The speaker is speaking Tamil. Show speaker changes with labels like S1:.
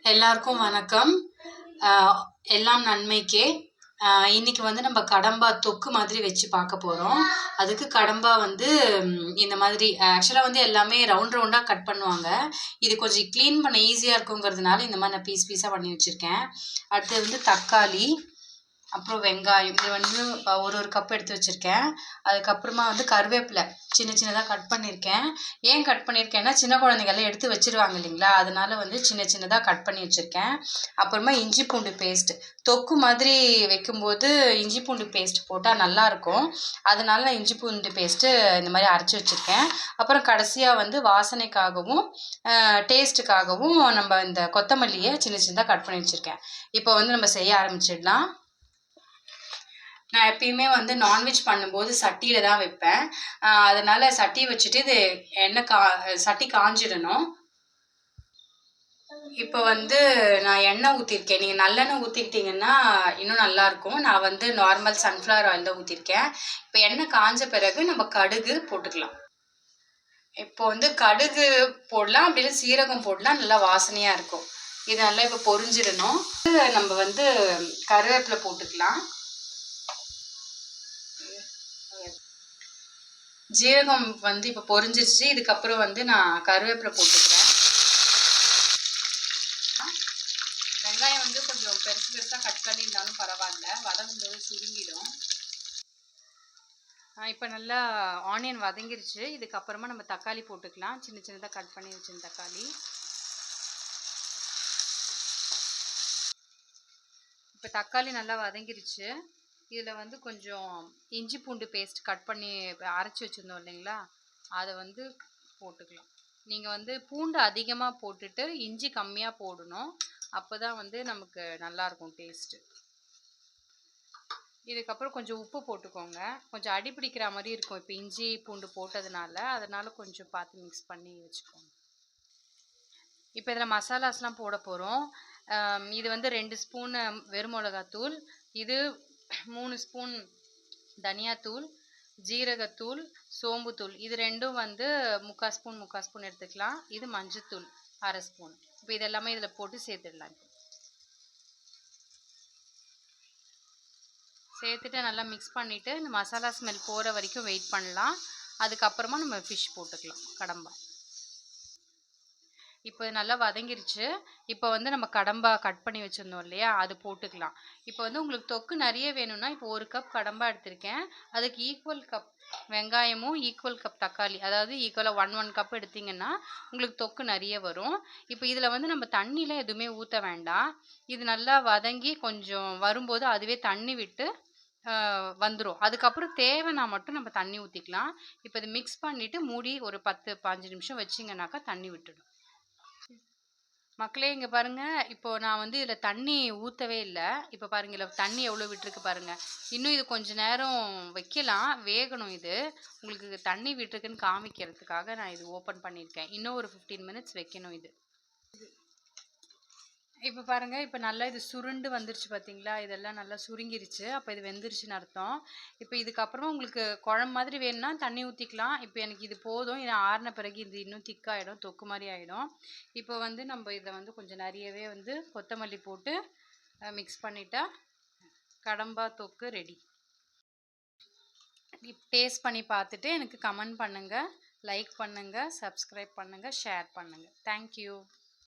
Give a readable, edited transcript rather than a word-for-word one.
S1: எல்லாருக்கும் வணக்கம். எல்லாம் நன்மைக்கே. இன்னைக்கு வந்து நம்ம கடம்பா தொக்கு மாதிரி வச்சு பார்க்க போகிறோம். அதுக்கு கடம்பா வந்து இந்த மாதிரி ஆக்சுவலாக வந்து எல்லாமே ரவுண்ட் ரவுண்டாக கட் பண்ணுவாங்க. இது கொஞ்சம் க்ளீன் பண்ண ஈஸியாக இருக்குங்கிறதுனால இந்த மாதிரி நான் பீஸ் பீஸாக பண்ணி வச்சுருக்கேன். அடுத்தது வந்து தக்காளி, அப்புறம் வெங்காயம், இது வந்து ஒரு கப் எடுத்து வச்சுருக்கேன். அதுக்கப்புறமா வந்து கருவேப்பிலை சின்ன சின்னதாக கட் பண்ணியிருக்கேன். ஏன் கட் பண்ணியிருக்கேன்னா சின்ன குழந்தைங்கள்லாம் எடுத்து வச்சுருவாங்க இல்லைங்களா, அதனால வந்து சின்ன சின்னதாக கட் பண்ணி வச்சுருக்கேன். அப்புறமா இஞ்சி பூண்டு பேஸ்ட், தொக்கு மாதிரி வைக்கும்போது இஞ்சி பூண்டு பேஸ்ட் போட்டால் நல்லாயிருக்கும். அதனால நான் இஞ்சி பூண்டு பேஸ்ட்டு இந்த மாதிரி அரைச்சி வச்சுருக்கேன். அப்புறம் கடைசியாக வந்து வாசனைக்காகவும் டேஸ்ட்டுக்காகவும் நம்ம இந்த கொத்தமல்லியை சின்ன சின்னதாக கட் பண்ணி வச்சுருக்கேன். இப்போ வந்து நம்ம செய்ய ஆரம்பிச்சிடலாம். நான் எப்பயுமே வந்து நான்வெஜ் பண்ணும்போது சட்டியில் தான் வைப்பேன். அதனால் சட்டி வச்சுட்டு இது சட்டி காஞ்சிடணும். இப்போ வந்து நான் எண்ணெய் ஊற்றிருக்கேன். நீங்கள் நல்லெண்ணெய் ஊற்றிக்கிட்டிங்கன்னா இன்னும் நல்லாயிருக்கும். நான் வந்து நார்மல் சன்ஃப்ளவர் ஆயில் தான் ஊற்றிருக்கேன். இப்போ எண்ணெய் காஞ்ச பிறகு நம்ம கடுகு போட்டுக்கலாம். இப்போ வந்து கடுகு போடலாம், அப்படின்னா சீரகம் போடலாம், நல்லா வாசனையாக இருக்கும். இது நல்லா இப்போ பொரிஞ்சிடணும். நம்ம வந்து கருவேப்பிலை போட்டுக்கலாம். ஜீரகம் வந்து இப்போ பொரிஞ்சிருச்சு. இதுக்கப்புறம் வந்து நான் கருவேப்பிலை போட்டுக்கிறேன். வெங்காயம் வந்து கொஞ்சம் பெருசு பெருசாக கட் பண்ணியிருந்தாலும் பரவாயில்ல, வதங்கும் போது சுருங்கிடும். இப்போ நல்லா ஆனியன் வதங்கிருச்சு. இதுக்கப்புறமா நம்ம தக்காளி போட்டுக்கலாம். சின்ன சின்னதாக கட் பண்ணி வச்சிருந்த தக்காளி. இப்போ தக்காளி நல்லா வதங்கிருச்சு. இதில் வந்து கொஞ்சம் இஞ்சி பூண்டு பேஸ்ட் கட் பண்ணி அரைச்சி வச்சுருந்தோம் இல்லைங்களா, அதை வந்து போட்டுக்கலாம். நீங்கள் வந்து பூண்டு அதிகமாக போட்டுட்டு இஞ்சி கம்மியாக போடணும். அப்போ தான் வந்து நமக்கு நல்லாயிருக்கும் டேஸ்ட்டு. இதுக்கப்புறம் கொஞ்சம் உப்பு போட்டுக்கோங்க. கொஞ்சம் அடி பிடிக்கிற மாதிரி இருக்கும் இப்போ இஞ்சி பூண்டு போட்டதுனால, அதனால் கொஞ்சம் பார்த்து மிக்ஸ் பண்ணி வச்சுக்கோங்க. இப்போ இதில் மசாலாஸ்லாம் போட போகிறோம். இது வந்து 2 ஸ்பூன் வெறும் மிளகாத்தூள், இது 3 ஸ்பூன் தனியாத்தூள், ஜீரகத்தூள், சோம்புத்தூள், இது ரெண்டும் வந்து 3/4 ஸ்பூன் எடுத்துக்கலாம். இது மஞ்சத்தூள் 1/2 ஸ்பூன். இப்போ இதெல்லாமே இதில் போட்டு சேர்த்துடலாம். சேர்த்துட்டு நல்லா மிக்ஸ் பண்ணிவிட்டு இந்த மசாலா ஸ்மெல் போகிற வரைக்கும் வெயிட் பண்ணலாம். அதுக்கப்புறமா நம்ம ஃபிஷ் போட்டுக்கலாம், கடம்பா. இப்போ நல்லா வதங்கிருச்சு. இப்போ வந்து நம்ம கடம்பா கட் பண்ணி வச்சுருந்தோம் இல்லையா, அது போட்டுக்கலாம். இப்போ வந்து உங்களுக்கு தொக்கு நிறைய வேணும்னா இப்போ 1 கப் கடம்பா எடுத்திருக்கேன். அதுக்கு ஈக்குவல் கப் வெங்காயமும் ஈக்குவல் கப் தக்காளி, அதாவது ஈக்குவலாக 1 கப் எடுத்திங்கன்னா உங்களுக்கு தொக்கு நிறைய வரும். இப்போ இதில் வந்து நம்ம தண்ணிலாம் எதுவுமே ஊற்ற வேண்டாம். இது நல்லா வதங்கி கொஞ்சம் வரும்போது அதுவே தண்ணி விட்டு வந்துடும். அதுக்கப்புறம் தேவைன்னா மட்டும் நம்ம தண்ணி ஊற்றிக்கலாம். இப்போ இது மிக்ஸ் பண்ணிவிட்டு மூடி ஒரு 10-15 நிமிஷம் வச்சிங்கனாக்கா தண்ணி விட்டுடும். மக்களே இங்கே பாருங்கள், இப்போது நான் வந்து இதில் தண்ணி ஊற்றவே இல்லை. இப்போ பாருங்கள், இதில் தண்ணி எவ்வளோ விட்டுருக்கு பாருங்கள். இன்னும் இது கொஞ்சம் நேரம் வைக்கலாம், வேகணும். இது உங்களுக்கு தண்ணி விட்டுருக்குன்னு காமிக்கிறதுக்காக நான் இது ஓப்பன் பண்ணியிருக்கேன். இன்னும் ஒரு 15 மினிட்ஸ் வைக்கணும் இது. இப்போ பாருங்கள், இப்போ நல்லா இது சுருண்டு வந்துருச்சு பார்த்தீங்களா, இதெல்லாம் நல்லா சுருங்கிருச்சு. அப்போ இது வெந்துருச்சுன்னு அர்த்தம். இப்போ இதுக்கப்புறமா உங்களுக்கு குழம்பு மாதிரி வேணும்னா தண்ணி ஊற்றிக்கலாம். இப்போ எனக்கு இது போதும். இதை ஆறின பிறகு இது இன்னும் திக்காகிடும், தொக்கு மாதிரி ஆகிடும். இப்போ வந்து நம்ம இதை வந்து கொஞ்சம் நிறையவே வந்து கொத்தமல்லி போட்டு மிக்ஸ் பண்ணிட்டா கடம்பா தொக்கு ரெடி. டேஸ்ட் பண்ணி பார்த்துட்டு எனக்கு கமெண்ட் பண்ணுங்கள், லைக் பண்ணுங்கள், சப்ஸ்கிரைப் பண்ணுங்கள், ஷேர் பண்ணுங்கள். தேங்க்யூ.